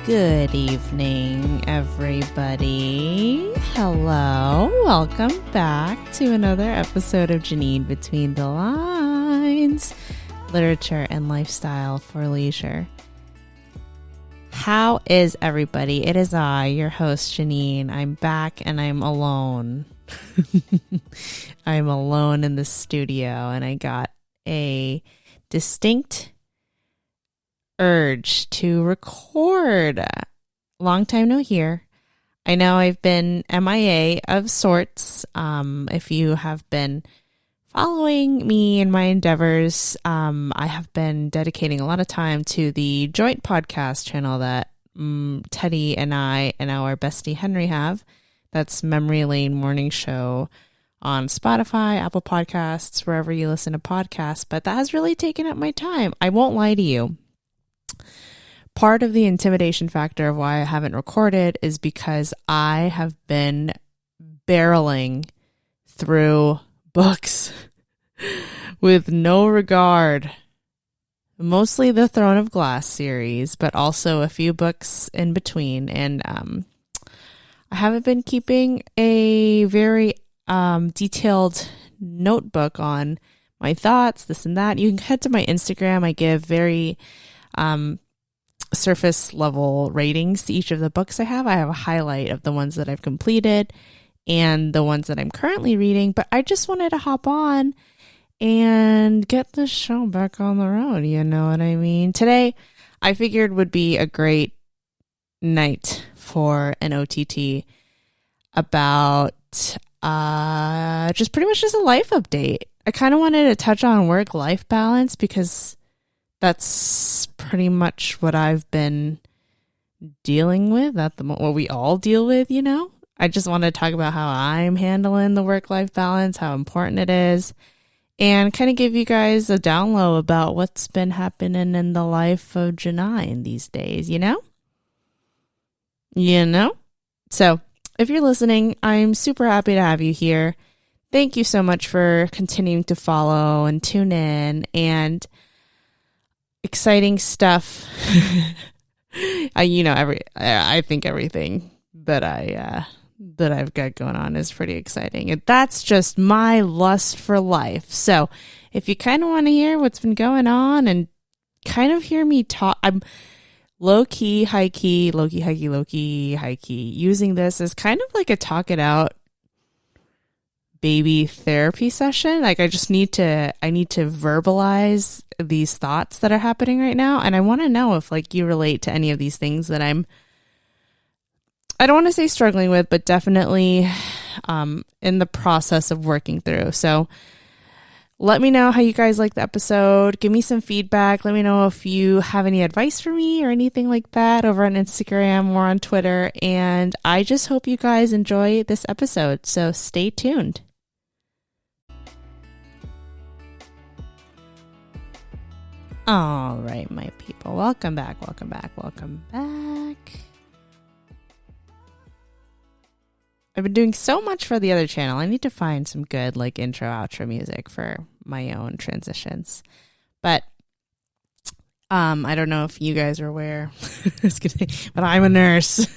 Good evening, everybody. Hello. Welcome back to another episode of Janine Between the Lines, Literature and Lifestyle for Leisure. How is everybody? It is I, your host, Janine. I'm back and I'm alone. I'm alone in the studio and I got a distinct urge to record. Long time no hear. I know I've been MIA of sorts. If you have been following me in my endeavors, I have been dedicating a lot of time to the joint podcast channel that Teddy and I and our bestie Henry have. That's Memory Lane Morning Show on Spotify, Apple Podcasts, wherever you listen to podcasts. But that has really taken up my time. I won't lie to you. Part of the intimidation factor of why I haven't recorded is because I have been barreling through books with no regard. Mostly the Throne of Glass series, but also a few books in between. And I haven't been keeping a very detailed notebook on my thoughts, this and that. You can head to my Instagram. I give very surface level ratings to each of the books I have. I have a highlight of the ones that I've completed and the ones that I'm currently reading, but I just wanted to hop on and get the show back on the road. You know what I mean? Today, I figured would be a great night for an OTT about just pretty much just a life update. I kind of wanted to touch on work-life balance because that's pretty much what I've been dealing with at the moment. What we all deal with, you know? I just want to talk about how I'm handling the work-life balance, how important it is, and kind of give you guys a down low about what's been happening in the life of Janine these days, you know? You know? So, if you're listening, I'm super happy to have you here. Thank you so much for continuing to follow and tune in, and exciting stuff. I think everything that I've got going on is pretty exciting, and that's just my lust for life. So if you kind of want to hear what's been going on and kind of hear me talk, I'm low-key, high-key, low-key, high-key, low-key, high-key, using this as kind of like a talk it out baby therapy session. Like I need to verbalize these thoughts that are happening right now. And I want to know if like you relate to any of these things that I don't want to say struggling with, but definitely in the process of working through. So let me know how you guys like the episode. Give me some feedback. Let me know if you have any advice for me or anything like that over on Instagram or on Twitter. And I just hope you guys enjoy this episode. So stay tuned. All right, my people. Welcome back. I've been doing so much for the other channel. I need to find some good like intro, outro music for my own transitions. But I don't know if you guys are aware, but I'm a nurse.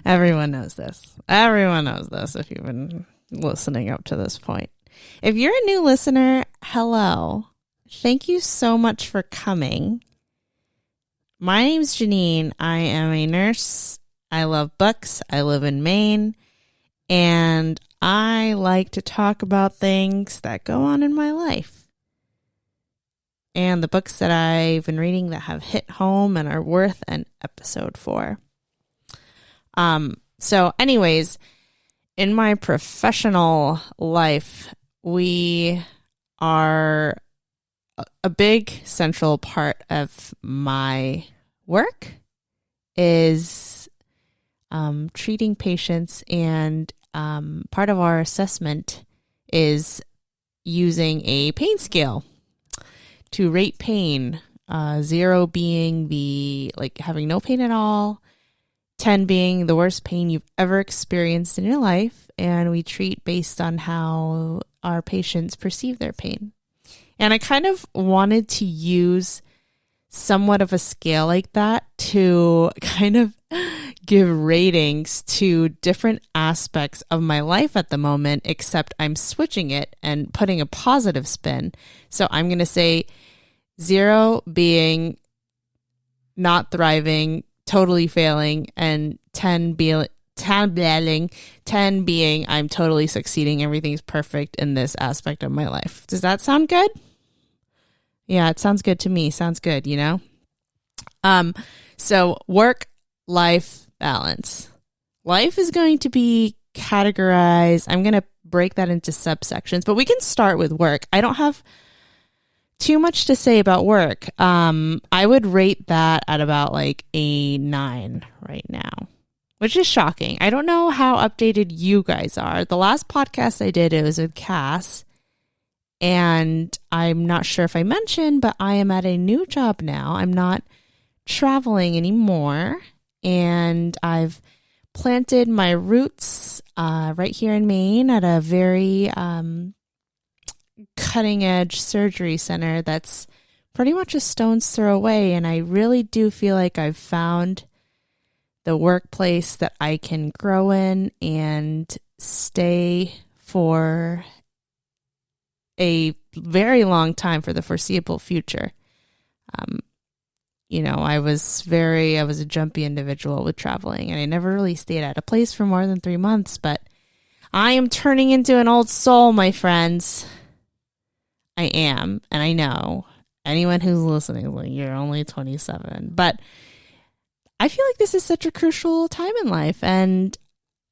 Everyone knows this. If you've been listening up to this point. If you're a new listener, hello. Thank you so much for coming. My name's Janine. I am a nurse. I love books. I live in Maine. And I like to talk about things that go on in my life. And the books that I've been reading that have hit home and are worth an episode for. So anyways, in my professional life, we are a big central part of my work is treating patients, and part of our assessment is using a pain scale to rate pain. 0 being the like having no pain at all, 10 being the worst pain you've ever experienced in your life, and we treat based on how our patients perceive their pain. And I kind of wanted to use somewhat of a scale like that to kind of give ratings to different aspects of my life at the moment, except I'm switching it and putting a positive spin. So I'm going to say 0 being not thriving, totally failing, and 10 being I'm totally succeeding. Everything's perfect in this aspect of my life. Does that sound good? Yeah, it sounds good to me. Sounds good, you know? So work-life balance. Life is going to be categorized. I'm going to break that into subsections, but we can start with work. I don't have too much to say about work. I would rate that at about like a 9 right now, which is shocking. I don't know how updated you guys are. The last podcast I did, it was with Cass, and I'm not sure if I mentioned, but I am at a new job now. I'm not traveling anymore, and I've planted my roots right here in Maine at a very cutting edge surgery center that's pretty much a stone's throw away. And I really do feel like I've found the workplace that I can grow in and stay for a very long time, for the foreseeable future. You know, I was a jumpy individual with traveling, and I never really stayed at a place for more than 3 months, but I am turning into an old soul, my friends. I am, and I know anyone who's listening is like, you're only 27, but I feel like this is such a crucial time in life, and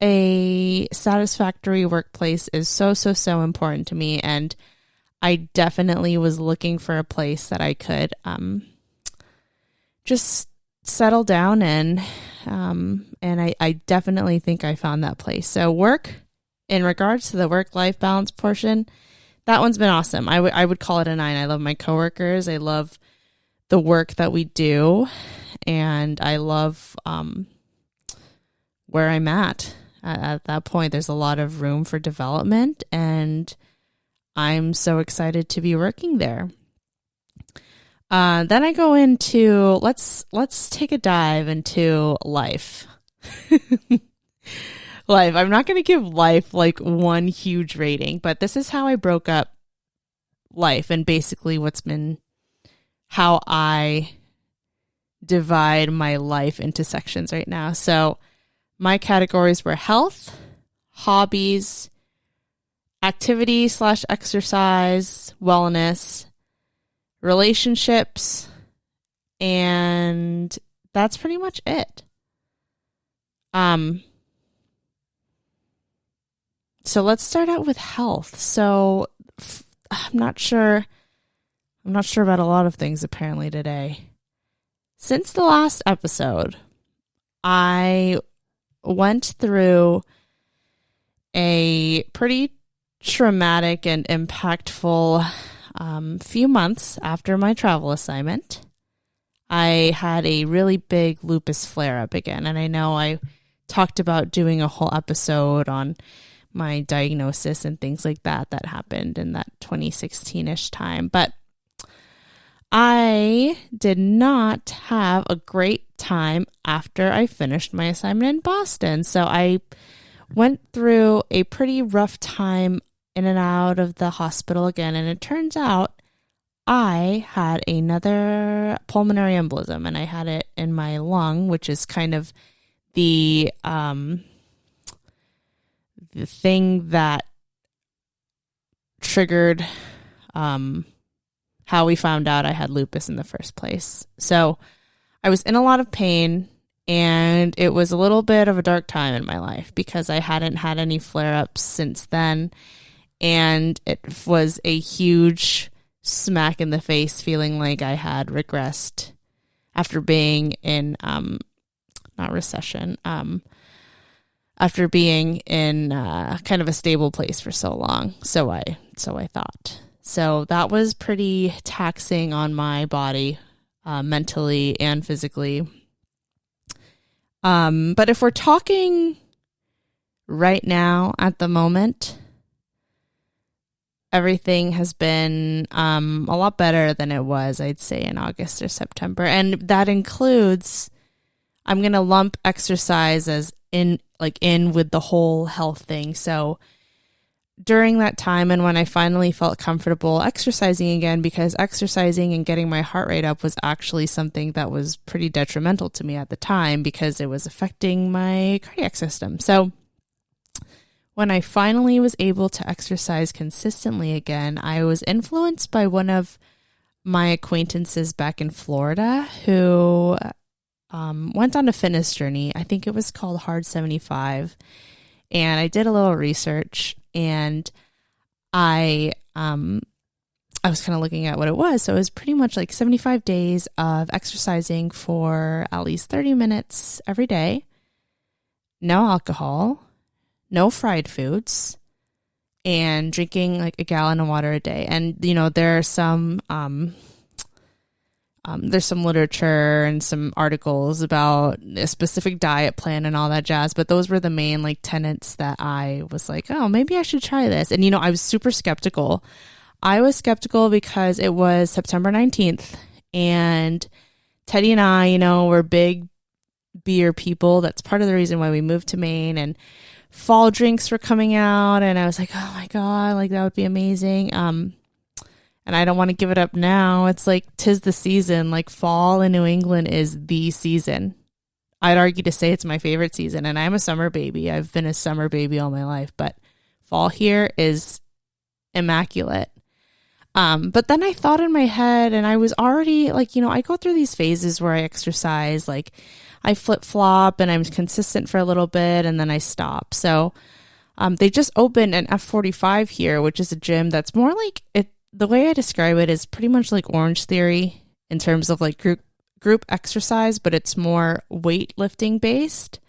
a satisfactory workplace is so important to me. And I definitely was looking for a place that I could just settle down in, and I definitely think I found that place. So work, in regards to the work-life balance portion, that one's been awesome. I would call it a 9. I love my coworkers. I love the work that we do, and I love where I'm at that point. There's a lot of room for development, and I'm so excited to be working there. Then I go into, let's take a dive into life. Life. I'm not going to give life like one huge rating, but this is how I broke up life, and basically how I divide my life into sections right now. So my categories were health, hobbies, activity/exercise, wellness, relationships, and that's pretty much it. So let's start out with health. So I'm not sure about a lot of things apparently today. Since the last episode, I went through a pretty traumatic and impactful few months after my travel assignment. I had a really big lupus flare-up again, and I know I talked about doing a whole episode on my diagnosis and things like that happened in that 2016-ish time. But I did not have a great time after I finished my assignment in Boston. So I went through a pretty rough time in and out of the hospital again. And it turns out I had another pulmonary embolism, and I had it in my lung, which is kind of the thing that triggered how we found out I had lupus in the first place. So I was in a lot of pain, and it was a little bit of a dark time in my life because I hadn't had any flare-ups since then, and it was a huge smack in the face, feeling like I had regressed after being in after being in kind of a stable place for so long. So I thought. So that was pretty taxing on my body, mentally and physically. But if we're talking right now at the moment, everything has been a lot better than it was, I'd say, in August or September. And that includes, I'm going to lump exercise as in with the whole health thing. So during that time, and when I finally felt comfortable exercising again, because exercising and getting my heart rate up was actually something that was pretty detrimental to me at the time because it was affecting my cardiac system. So when I finally was able to exercise consistently again, I was influenced by one of my acquaintances back in Florida who went on a fitness journey. I think it was called Hard 75. And I did a little research, and I was kind of looking at what it was. So it was pretty much like 75 days of exercising for at least 30 minutes every day, no alcohol, no fried foods, and drinking like a gallon of water a day. And, you know, there's some literature and some articles about a specific diet plan and all that jazz. But those were the main like tenets that I was like, oh, maybe I should try this. And, you know, I was super skeptical. I was skeptical because it was September 19th and Teddy and I, you know, were big beer people. That's part of the reason why we moved to Maine, and fall drinks were coming out, and I was like, oh my God, like that would be amazing. And I don't want to give it up now. It's like 'tis the season. Like fall in New England is the season. I'd argue to say it's my favorite season, and I'm a summer baby. I've been a summer baby all my life, but fall here is immaculate. But then I thought in my head, and I was already like, you know, I go through these phases where I exercise, like I flip-flop and I'm consistent for a little bit and then I stop. So they just opened an F45 here, which is a gym that's more like it. The way I describe it is pretty much like Orange Theory in terms of like group exercise, but it's more weightlifting based.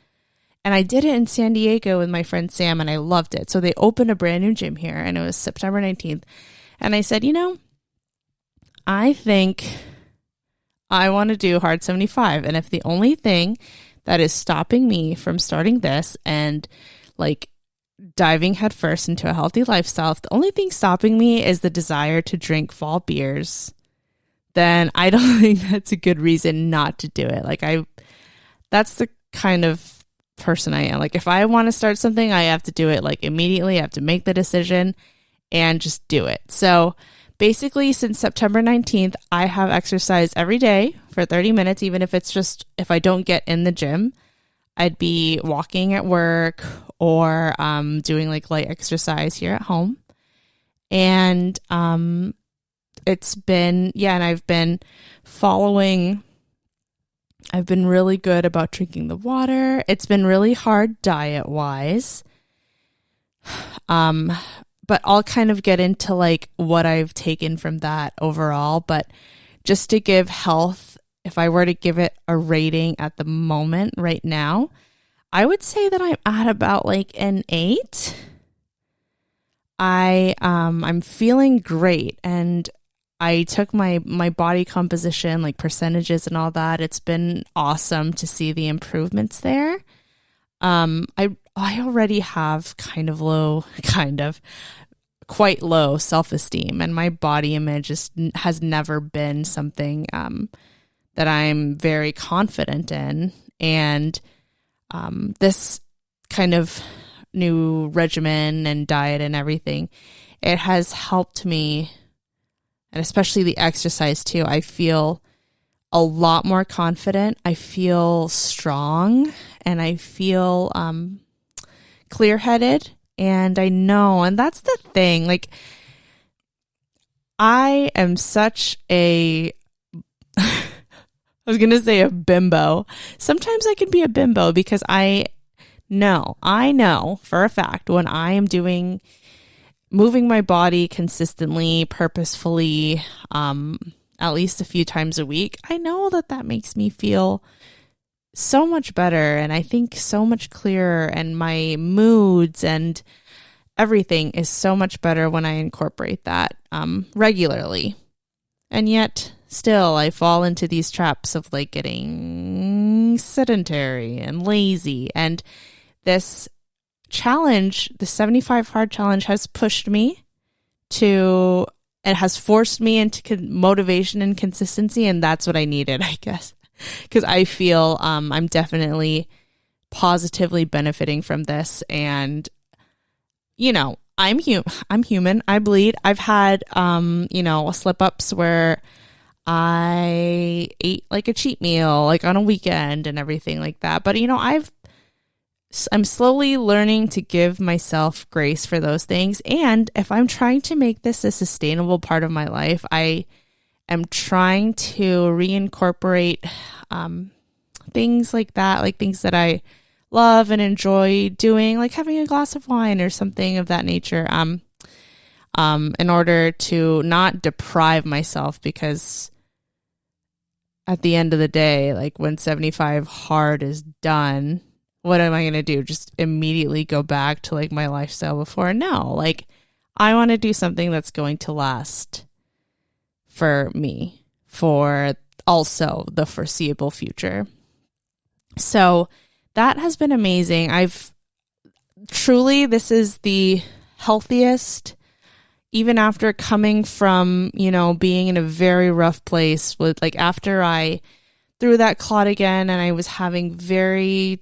And I did it in San Diego with my friend Sam, and I loved it. So they opened a brand new gym here, and it was September 19th. And I said, you know, I think I want to do Hard 75. And if the only thing that is stopping me from starting this and like diving headfirst into a healthy lifestyle, if the only thing stopping me is the desire to drink fall beers, then I don't think that's a good reason not to do it. Like that's the kind of person I am. Like if I want to start something, I have to do it like immediately. I have to make the decision and just do it. So basically since September 19th, I have exercised every day for 30 minutes, even if it's just, if I don't get in the gym, I'd be walking at work or doing like light exercise here at home. And it's been, and I've been really good about drinking the water. It's been really hard diet wise. But I'll kind of get into like what I've taken from that overall. But just to give health, if I were to give it a rating at the moment right now, I would say that I'm at about like an 8. I'm feeling great, and I took my body composition, like percentages and all that. It's been awesome to see the improvements there. I already have quite low self-esteem, and my body image has never been something that I'm very confident in. And this kind of new regimen and diet and everything, it has helped me, and especially the exercise too. I feel a lot more confident. I feel strong, and I feel clear-headed, and I know, and that's the thing, like I am such a I was going to say a bimbo. Sometimes I can be a bimbo because I know for a fact when I am moving my body consistently, purposefully, at least a few times a week, I know that makes me feel so much better, and I think so much clearer, and my moods and everything is so much better when I incorporate that regularly. And yet still I fall into these traps of like getting sedentary and lazy, and this challenge, the 75 hard challenge, has pushed me it has forced me into motivation and consistency, and that's what I needed, I guess, because I feel I'm definitely positively benefiting from this. And I'm human. I bleed. I've had slip ups where I ate like a cheat meal, like on a weekend and everything like that. But I'm slowly learning to give myself grace for those things. And if I'm trying to make this a sustainable part of my life, I am trying to reincorporate things like that, like things that I love and enjoy doing, like having a glass of wine or something of that nature, in order to not deprive myself, because at the end of the day, like when 75 hard is done, what am I going to do? Just immediately go back to like my lifestyle before? No, like I want to do something that's going to last for me for also the foreseeable future. So that has been amazing. This is the healthiest, even after coming from, being in a very rough place with like after I threw that clot again and I was having very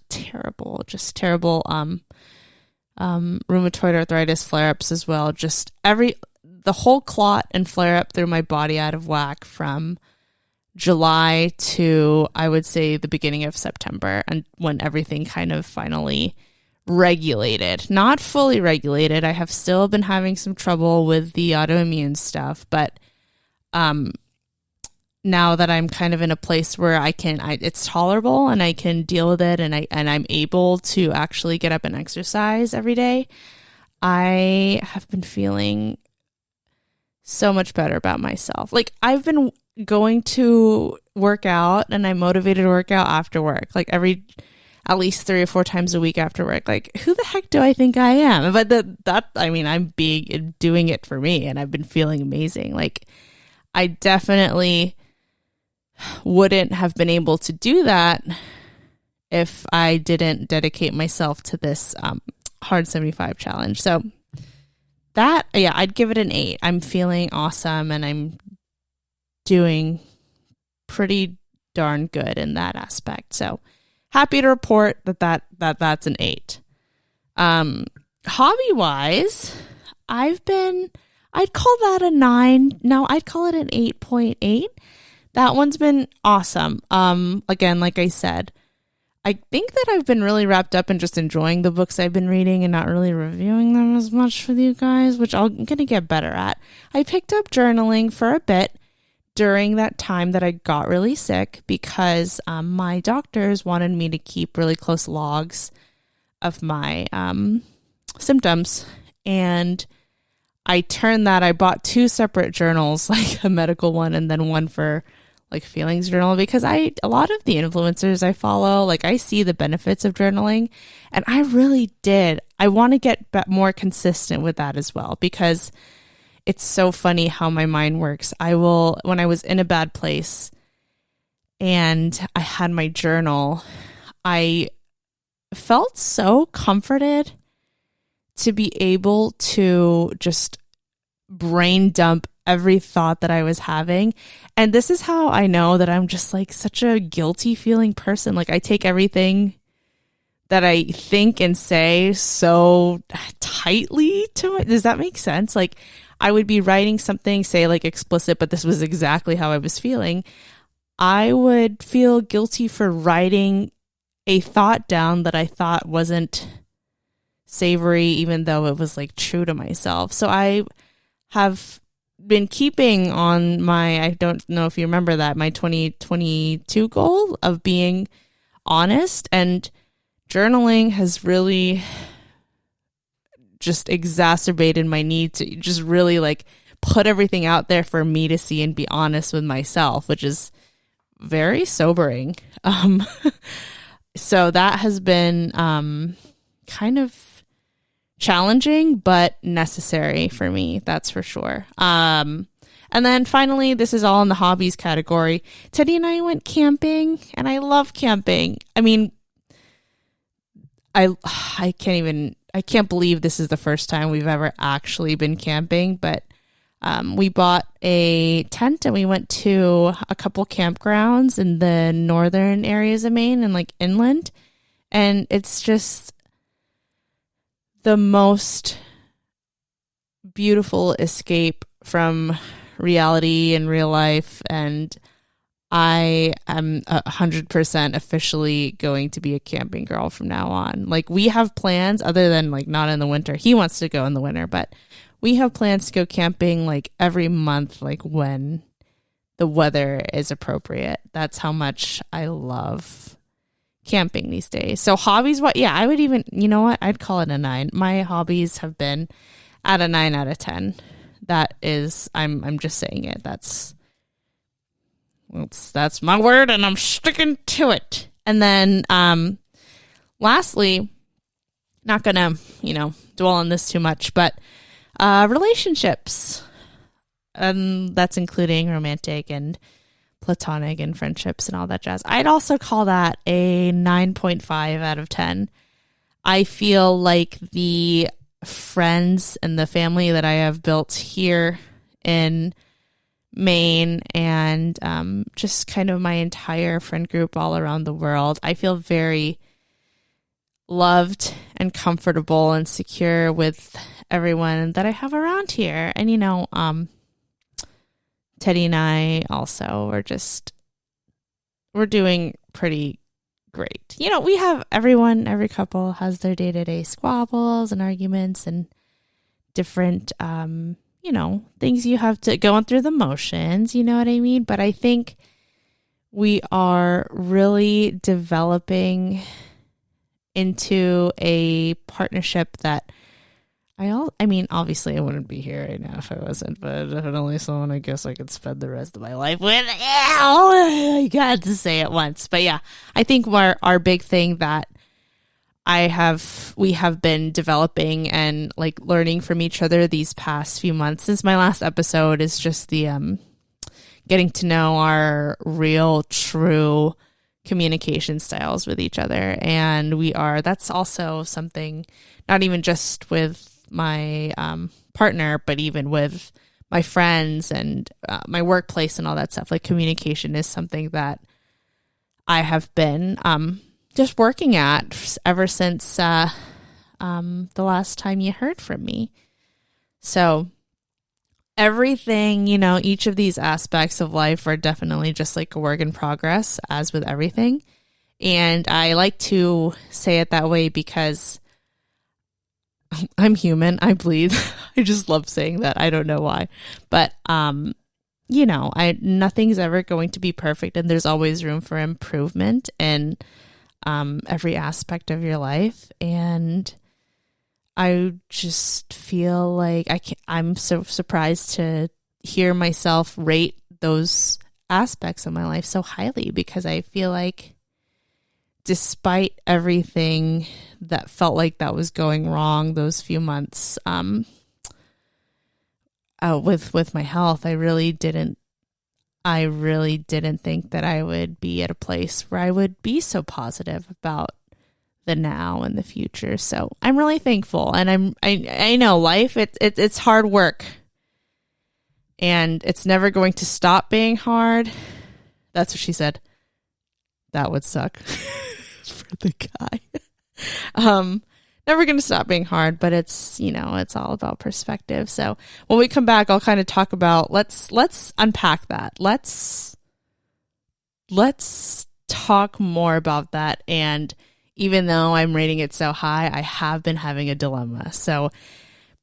terrible rheumatoid arthritis flare-ups as well. Just the whole clot and flare-up threw my body out of whack from July to, I would say, the beginning of September, and when everything kind of finally regulated. Not fully regulated. I have still been having some trouble with the autoimmune stuff, but now that I'm kind of in a place where it's tolerable and I can deal with it, and I'm able to actually get up and exercise every day, I have been feeling so much better about myself. Like I've been going to work out, and I'm motivated to work out after work, like at least 3 or 4 times a week after work. Like, who the heck do I think I am? But I'm doing it for me, and I've been feeling amazing. Like, I definitely wouldn't have been able to do that if I didn't dedicate myself to this Hard 75 challenge. So that, I'd give it an 8. I'm feeling awesome, and I'm doing pretty darn good in that aspect. So happy to report that's an 8. Hobby wise, I'd call that a 9. No, I'd call it an 8.8. That one's been awesome. Again, like I said, I think that I've been really wrapped up in just enjoying the books I've been reading and not really reviewing them as much with you guys, which I'm going to get better at. I picked up journaling for a bit during that time that I got really sick, because my doctors wanted me to keep really close logs of my symptoms. And I bought 2 separate journals, like a medical one and then one for like feelings journal, because a lot of the influencers I follow, like I see the benefits of journaling, and I really did. I want to get more consistent with that as well, because it's so funny how my mind works. When I was in a bad place and I had my journal, I felt so comforted to be able to just brain dump every thought that I was having. And this is how I know that I'm just like such a guilty feeling person. Like I take everything that I think and say so tightly to it. Does that make sense? Like I would be writing something, say like explicit, but this was exactly how I was feeling. I would feel guilty for writing a thought down that I thought wasn't savory, even though it was like true to myself. So I have been keeping on I don't know if you remember that, my 2022 goal of being honest, and journaling has really just exacerbated my need to just really like put everything out there for me to see and be honest with myself, which is very sobering. So that has been kind of challenging, but necessary for me, that's for sure. And then finally, this is all in the hobbies category. Teddy and I went camping, and I love camping. I mean, I can't even, I can't believe this is the first time we've ever actually been camping, but we bought a tent and we went to a couple campgrounds in the northern areas of Maine and like inland. And it's just the most beautiful escape from reality and real life. And I am 100% officially going to be a camping girl from now on. Like, we have plans other than like not in the winter. He wants to go in the winter, but we have plans to go camping like every month, like when the weather is appropriate. That's how much I love camping these days. So hobbies, what? Yeah, I would even, you know what? I'd call it a 9. My hobbies have been at a 9 out of 10. That is, I'm just saying it. That's my word, and I'm sticking to it. And then, lastly, not gonna, dwell on this too much, but relationships. That's including romantic and platonic and friendships and all that jazz. I'd also call that a 9.5 out of 10. I feel like the friends and the family that I have built here in Maine and just kind of my entire friend group all around the world, I feel very loved and comfortable and secure with everyone that I have around here. And Teddy and I also we're doing pretty great. We have every couple has their day-to-day squabbles and arguments and different things you have to going through the motions, you know what I mean? But I think we are really developing into a partnership that obviously I wouldn't be here right now if I wasn't, but definitely someone I guess I could spend the rest of my life with. I got to say it once. But yeah, I think our big thing that we have been developing and like learning from each other these past few months since my last episode is just the getting to know our real, true communication styles with each other. And that's also something not even just with my partner, but even with my friends and my workplace and all that stuff. Like, communication is something that I have been just working at ever since the last time you heard from me. So everything, each of these aspects of life are definitely just like a work in progress, as with everything. And I like to say it that way because I'm human. I bleed. I just love saying that. I don't know why. But, nothing's ever going to be perfect, and there's always room for improvement in every aspect of your life. And I just feel like I'm so surprised to hear myself rate those aspects of my life so highly, because I feel like despite everything that felt like that was going wrong those few months with my health, I really didn't think that I would be at a place where I would be so positive about the now and the future. So I'm really thankful, and I know life it's hard work, and it's never going to stop being hard. That's what she said. That would suck for the guy. Never going to stop being hard, but it's all about perspective. So when we come back, I'll kind of talk about let's unpack that. Let's talk more about that. And even though I'm rating it so high, I have been having a dilemma. So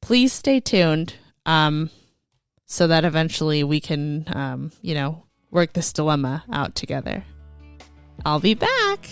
please stay tuned so that eventually we can, work this dilemma out together. I'll be back.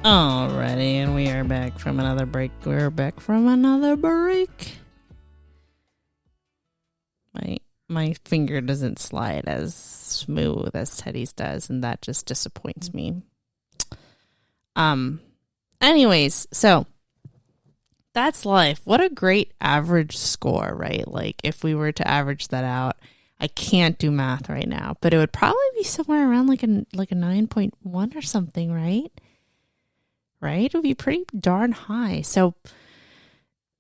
Alrighty, and we are back from another break. We're back from another break. My finger doesn't slide as smooth as Teddy's does, and that just disappoints me. Anyways, so that's life. What a great average score, right? Like if we were to average that out, I can't do math right now, but it would probably be somewhere around like a 9.1 or something, right? Right? It would be pretty darn high. So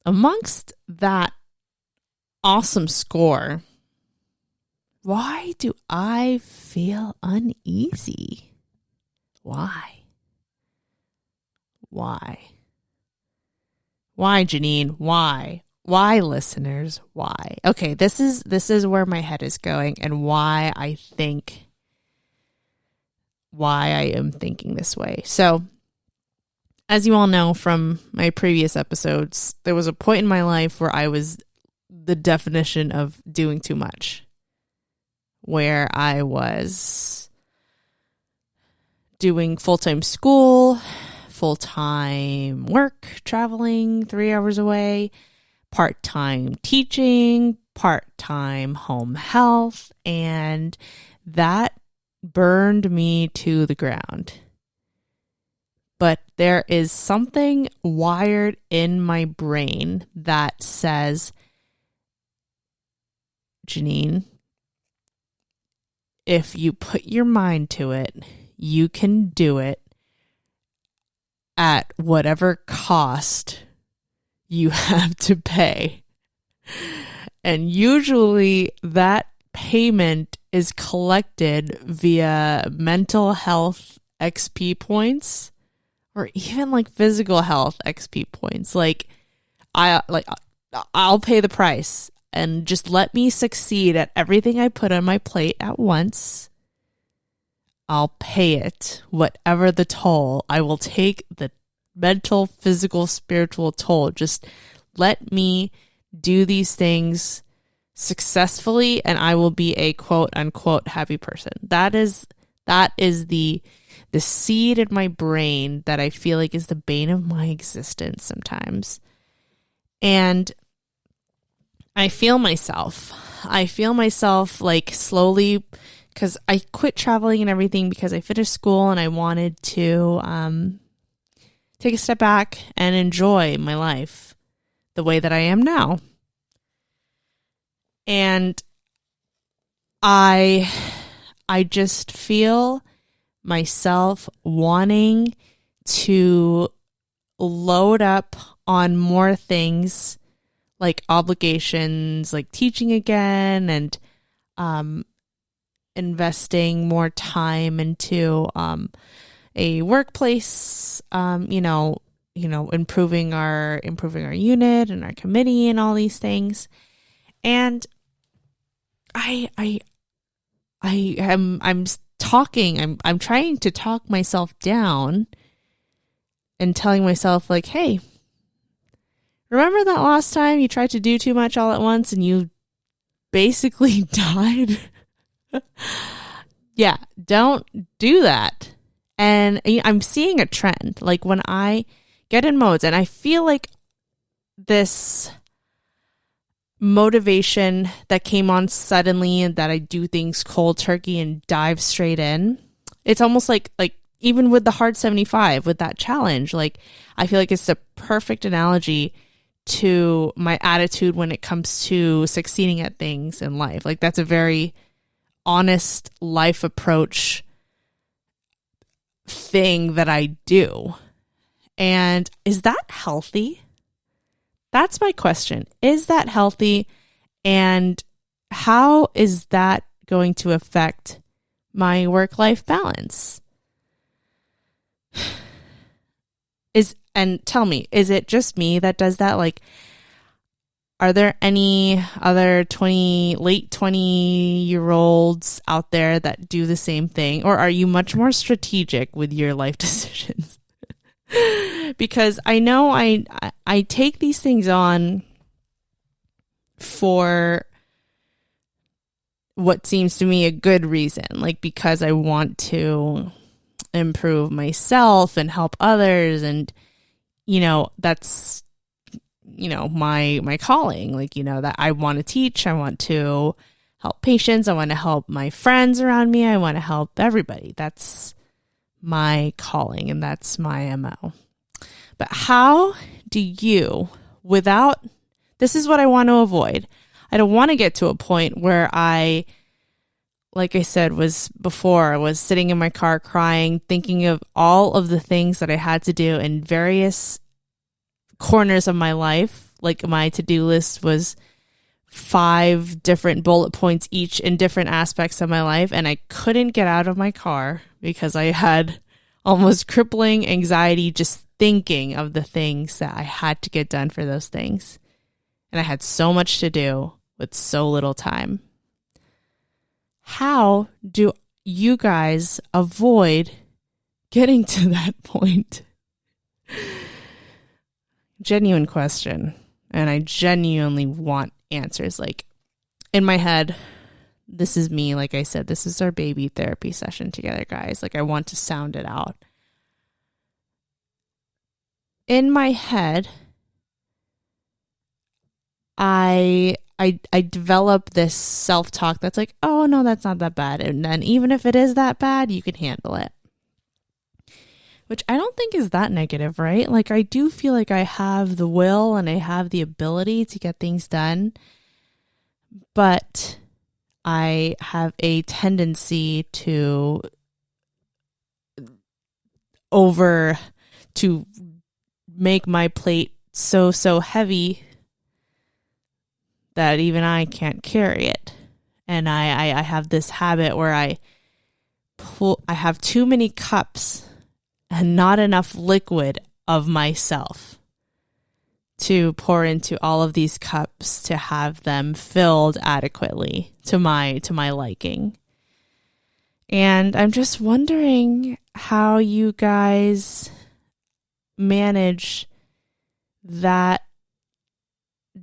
amongst that awesome score, why do I feel uneasy? Why? Why, Janine? Why? Why, listeners? Why? Okay, this is where my head is going and why I am thinking this way. So, as you all know from my previous episodes, there was a point in my life where I was the definition of doing too much, where I was doing full-time school, full-time work, traveling 3 hours away, part-time teaching, part-time home health, and that burned me to the ground. But there is something wired in my brain that says, Janine, if you put your mind to it, you can do it at whatever cost you have to pay. And usually that payment is collected via mental health XP points or even like physical health XP points. I'll pay the price and just let me succeed at everything I put on my plate at once. I'll pay it, whatever the toll. I will take the mental, physical, spiritual toll. Just let me do these things successfully and I will be a quote unquote happy person. That is the seed in my brain that I feel like is the bane of my existence sometimes. And I feel myself like slowly, because I quit traveling and everything because I finished school and I wanted to take a step back and enjoy my life the way that I am now. And I just feel myself wanting to load up on more things like obligations, like teaching again and investing more time into a workplace, improving our unit and our committee and all these things. And I'm trying to talk myself down and telling myself like, hey, remember that last time you tried to do too much all at once and you basically died? Yeah, don't do that. And I'm seeing a trend. Like when I get in modes and I feel like this motivation that came on suddenly and that I do things cold turkey and dive straight in. It's almost like even with the Hard 75, with that challenge, like I feel like it's the perfect analogy to my attitude when it comes to succeeding at things in life. Like that's a very honest life approach thing that I do. And is that healthy? That's my question. Is that healthy? And how is that going to affect my work-life balance? And tell me, is it just me that does that? Like, are there any other late 20-year-olds out there that do the same thing? Or are you much more strategic with your life decisions? Because I know I take these things on for what seems to me a good reason, like because I want to improve myself and help others. And, that's, my calling, that I want to teach. I want to help patients. I want to help my friends around me. I want to help everybody. That's my calling and that's my MO. But how do you, this is what I want to avoid. I don't want to get to a point where like I said, I was sitting in my car crying, thinking of all of the things that I had to do in various corners of my life. Like my to-do list was 5 different bullet points each in different aspects of my life. And I couldn't get out of my car because I had almost crippling anxiety just thinking of the things that I had to get done for those things. And I had so much to do with so little time. How do you guys avoid getting to that point? Genuine question. And I genuinely want answers. Like in my head, this is me. Like I said, this is our baby therapy session together, guys. Like I want to sound it out. In my head, I develop this self-talk that's like, oh no, that's not that bad. And then even if it is that bad, you can handle it. Which I don't think is that negative, right? Like I do feel like I have the will and I have the ability to get things done. But I have a tendency to make my plate so heavy that even I can't carry it. And I have this habit where I have too many cups and not enough liquid of myself to pour into all of these cups to have them filled adequately to my liking. And I'm just wondering how you guys manage that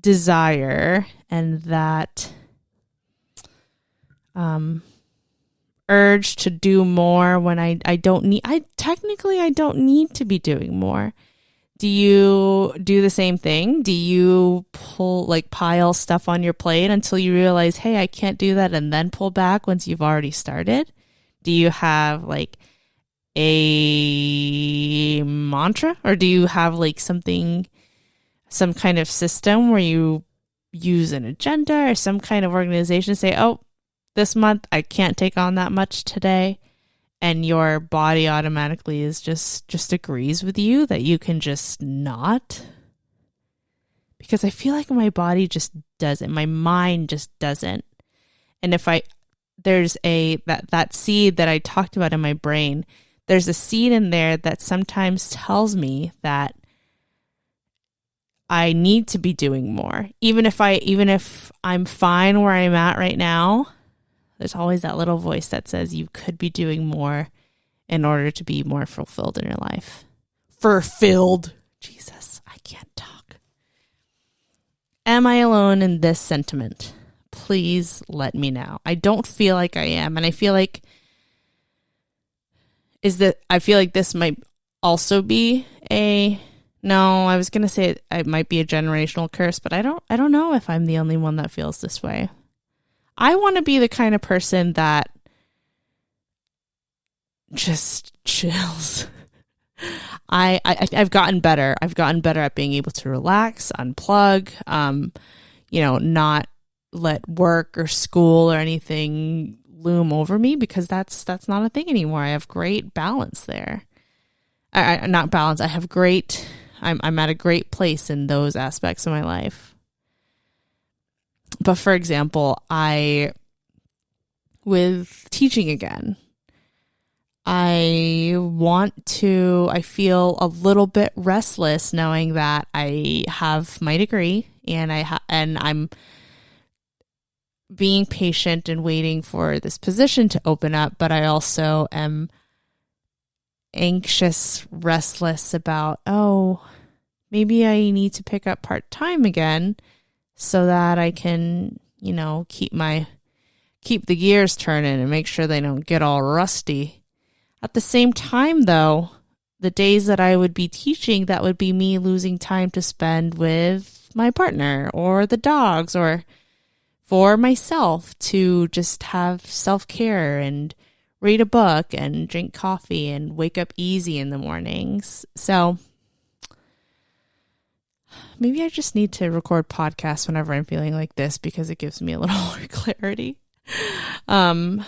desire and that urge to do more when I don't need to be doing more. Do you do the same thing? Do you pile stuff on your plate until you realize, hey, I can't do that, and then pull back once you've already started? Do you have a mantra, or do you have some kind of system where you use an agenda or some kind of organization to say, oh, this month I can't take on that much today, and your body automatically is just agrees with you that you can just not? Because I feel like my body just doesn't, my mind just doesn't. And if there's that seed that I talked about in my brain, there's a seed in there that sometimes tells me that I need to be doing more. Even if I'm fine where I'm at right now, there's always that little voice that says you could be doing more in order to be more fulfilled in your life. Fulfilled. Jesus, I can't talk. Am I alone in this sentiment? Please let me know. I don't feel like I am. And I feel like this might also be I was going to say it might be a generational curse, but I don't know if I'm the only one that feels this way. I want to be the kind of person that just chills. I've gotten better. I've gotten better at being able to relax, unplug, not let work or school or anything loom over me, because that's not a thing anymore. I have great balance there. Not balance. I have great. I'm at a great place in those aspects of my life. But for example, with teaching again, I feel a little bit restless knowing that I have my degree and I'm being patient and waiting for this position to open up, but I also am anxious, restless about, maybe I need to pick up part-time again so that I can, keep the gears turning and make sure they don't get all rusty. At the same time, though, the days that I would be teaching, that would be me losing time to spend with my partner or the dogs, or for myself to just have self-care and read a book and drink coffee and wake up easy in the mornings. So maybe I just need to record podcasts whenever I'm feeling like this, because it gives me a little more clarity. I'm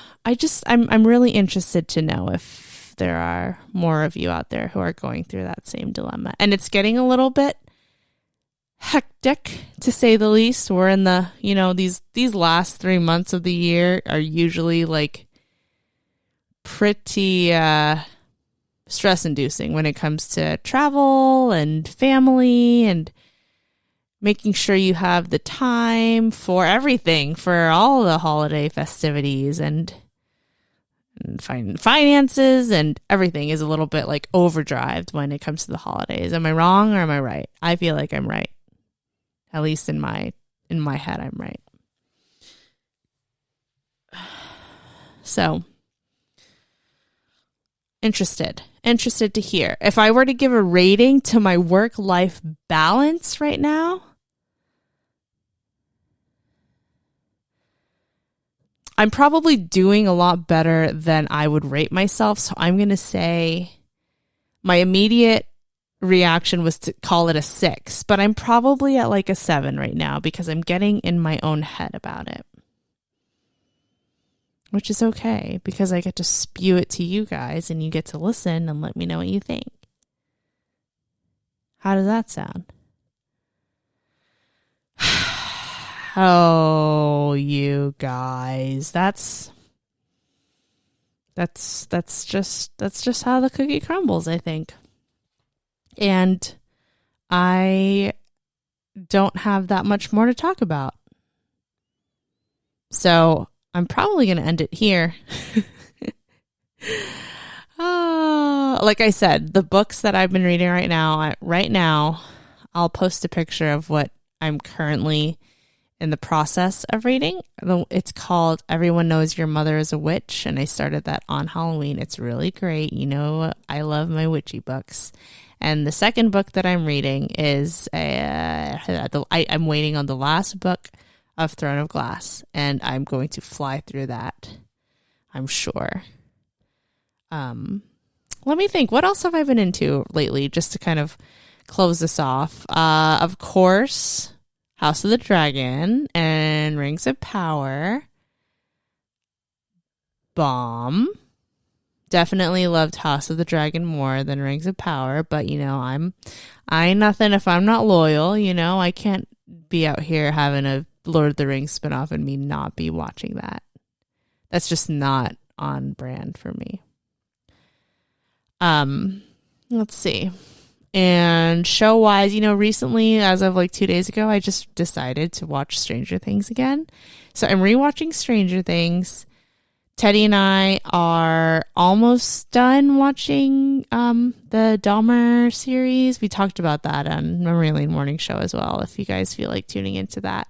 really interested to know if there are more of you out there who are going through that same dilemma. And it's getting a little bit hectic, to say the least. We're in the, these last 3 months of the year are usually like pretty stress inducing when it comes to travel and family and making sure you have the time for everything, for all the holiday festivities and finances, and everything is a little bit like overdrived when it comes to the holidays. Am I wrong or am I right? I feel like I'm right. At least in my head, I'm right. So, interested to hear. If I were to give a rating to my work-life balance right now, I'm probably doing a lot better than I would rate myself. So I'm going to say my immediate reaction was to call it a 6, but I'm probably at like a 7 right now because I'm getting in my own head about it. Which is okay, because I get to spew it to you guys and you get to listen and let me know what you think. How does that sound? Oh, you guys, that's just how the cookie crumbles, I think. And I don't have that much more to talk about. So I'm probably going to end it here. Like I said, the books that I've been reading right now, I'll post a picture of what I'm currently in the process of reading. It's called Everyone Knows Your Mother is a Witch, and I started that on Halloween. It's really great. I love my witchy books. And the second book that I'm reading is I'm waiting on the last book of Throne of Glass, and I'm going to fly through that, I'm sure. Let me think. What else have I been into lately, just to kind of close this off? Of course, House of the Dragon and Rings of Power. Bomb. Definitely loved House of the Dragon more than Rings of Power, but I ain't nothing if I'm not loyal. I can't be out here having a Lord of the Rings spinoff and me not be watching that. That's just not on brand for me. Let's see. And show-wise, recently, as of like 2 days ago, I just decided to watch Stranger Things again. So I'm rewatching Stranger Things. Teddy and I are almost done watching the Dahmer series. We talked about that on Memory Lane Morning Show as well, if you guys feel like tuning into that.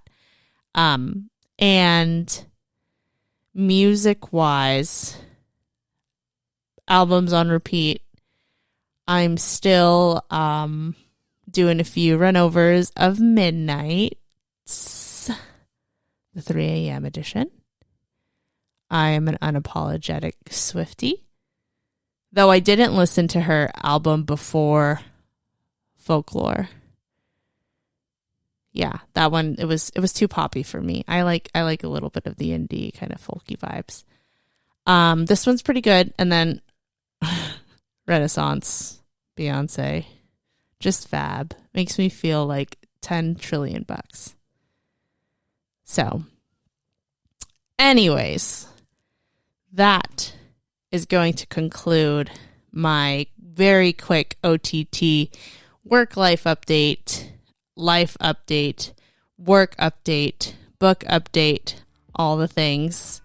And music-wise, albums on repeat. I'm still doing a few runovers of Midnight's, the 3 a.m. edition. I am an unapologetic Swiftie, though I didn't listen to her album before Folklore. Yeah, that one, it was too poppy for me. I like a little bit of the indie kind of folky vibes. This one's pretty good, and then Renaissance, Beyonce, just fab. Makes me feel like $10 trillion. So, anyways, that is going to conclude my very quick OTT work-life update, life update, work update, book update, all the things.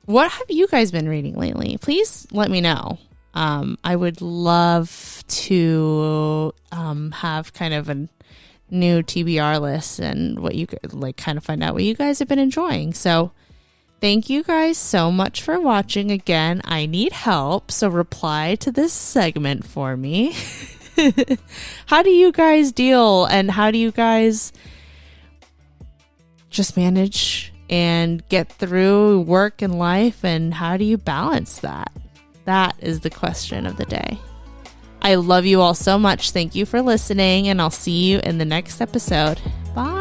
What have you guys been reading lately? Please let me know. I would love to have kind of a new TBR list and what you could kind of find out what you guys have been enjoying. So Thank you guys so much for watching. Again, I need help, so reply to this segment for me. How do you guys deal, and how do you guys just manage and get through work and life, and how do you balance that? That is the question of the day. I love you all so much. Thank you for listening, and I'll see you in the next episode. Bye.